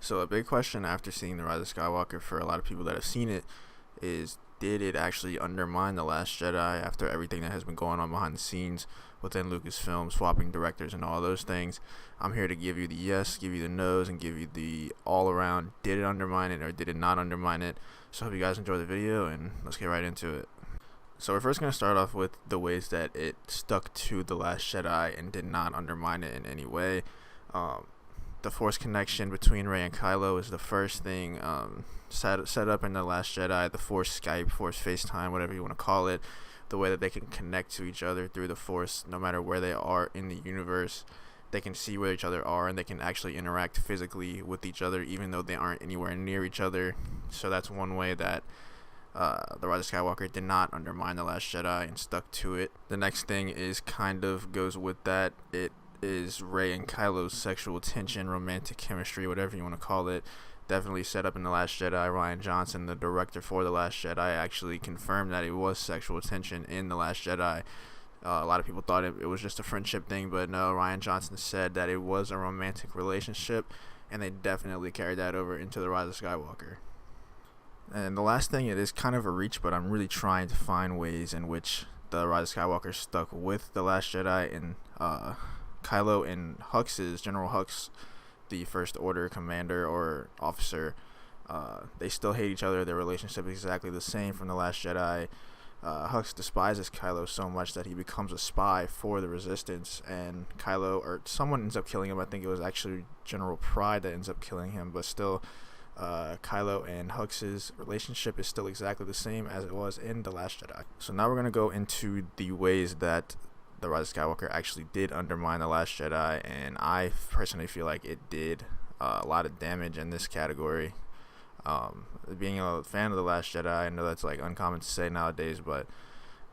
So a big question after seeing The Rise of Skywalker for a lot of people that have seen it is, did it actually undermine The Last Jedi after everything that has been going on behind the scenes within Lucasfilm, swapping directors and all those things? I'm here to give you the yes, give you the no's, and give you the all around, did it undermine it or did it not undermine it? So I hope you guys enjoy the video and let's get right into it. So we're first going to start off with the ways that it stuck to The Last Jedi and did not undermine it in any way. The Force connection between Rey and Kylo is the first thing set up in The Last Jedi. The Force Skype, Force FaceTime, whatever you want to call it. The way that they can connect to each other through the Force, no matter where they are in the universe. They can see where each other are, and they can actually interact physically with each other, even though they aren't anywhere near each other. So that's one way that The Rise of Skywalker did not undermine The Last Jedi and stuck to it. The next thing is kind of goes with that. It is Rey and Kylo's sexual tension, romantic chemistry, whatever you want to call it, definitely set up in The Last Jedi. Rian Johnson, the director for The Last Jedi, actually confirmed that it was sexual tension in The Last Jedi. A lot of people thought it was just a friendship thing, but no, Rian Johnson said that it was a romantic relationship, and they definitely carried that over into The Rise of Skywalker. And the last thing, it is kind of a reach, but I'm really trying to find ways in which The Rise of Skywalker stuck with The Last Jedi, and Kylo and Hux's, General Hux, the First Order commander or officer, they still hate each other. Their relationship is exactly the same from The Last Jedi. Hux despises Kylo so much that he becomes a spy for the Resistance, and Kylo, or someone ends up killing him. I think it was actually General Pride that ends up killing him, but still, Kylo and Hux's relationship is still exactly the same as it was in The Last Jedi. So now we're going to go into the ways that The Rise of Skywalker actually did undermine The Last Jedi, and I personally feel like it did a lot of damage in this category. Being a fan of The Last Jedi, I know that's like uncommon to say nowadays, but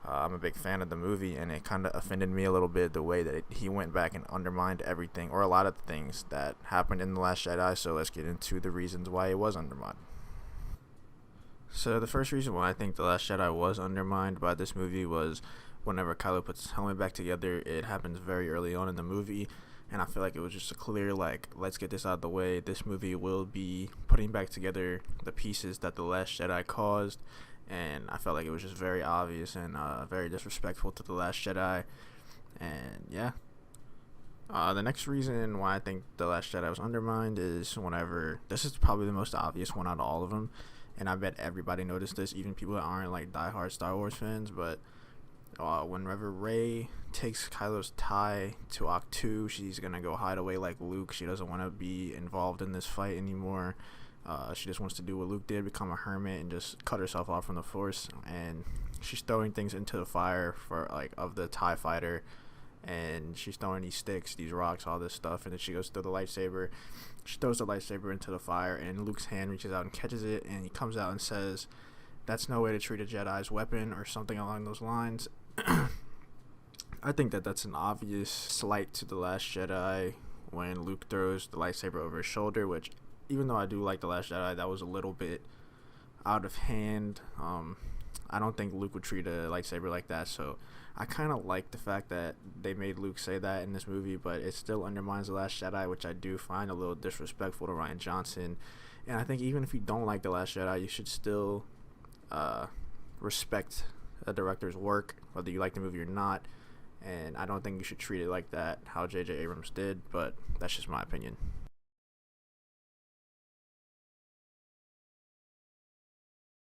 I'm a big fan of the movie, and it kind of offended me a little bit the way that he went back and undermined everything, or a lot of things that happened in The Last Jedi. So let's get into the reasons why it was undermined. So the first reason why I think The Last Jedi was undermined by this movie was whenever Kylo puts his helmet back together. It happens very early on in the movie, and I feel like it was just a clear, like, let's get this out of the way. This movie will be putting back together the pieces that The Last Jedi caused, and I felt like it was just very obvious and very disrespectful to The Last Jedi. And yeah, the next reason why I think The Last Jedi was undermined is whenever, this is probably the most obvious one out of all of them, and I bet everybody noticed this, even people that aren't like diehard Star Wars fans, but whenever Rey takes Kylo's tie to Ahch-To, she's gonna go hide away like Luke. She doesn't want to be involved in this fight anymore. She just wants to do what Luke did, become a hermit and just cut herself off from the Force. And she's throwing things into the fire for of the TIE fighter, and she's throwing these sticks, these rocks, all this stuff, and then she goes through the lightsaber. She throws the lightsaber into the fire, and Luke's hand reaches out and catches it, and he comes out and says, "That's no way to treat a Jedi's weapon," or something along those lines. I think that that's an obvious slight to The Last Jedi when Luke throws the lightsaber over his shoulder, which, even though I do like The Last Jedi, that was a little bit out of hand. I don't think Luke would treat a lightsaber like that, so I kind of like the fact that they made Luke say that in this movie, but it still undermines The Last Jedi, which I do find a little disrespectful to Rian Johnson. And I think even if you don't like The Last Jedi, you should still respect a director's work, whether you like the movie or not. And I don't think you should treat it like that, how J.J. Abrams did, but that's just my opinion.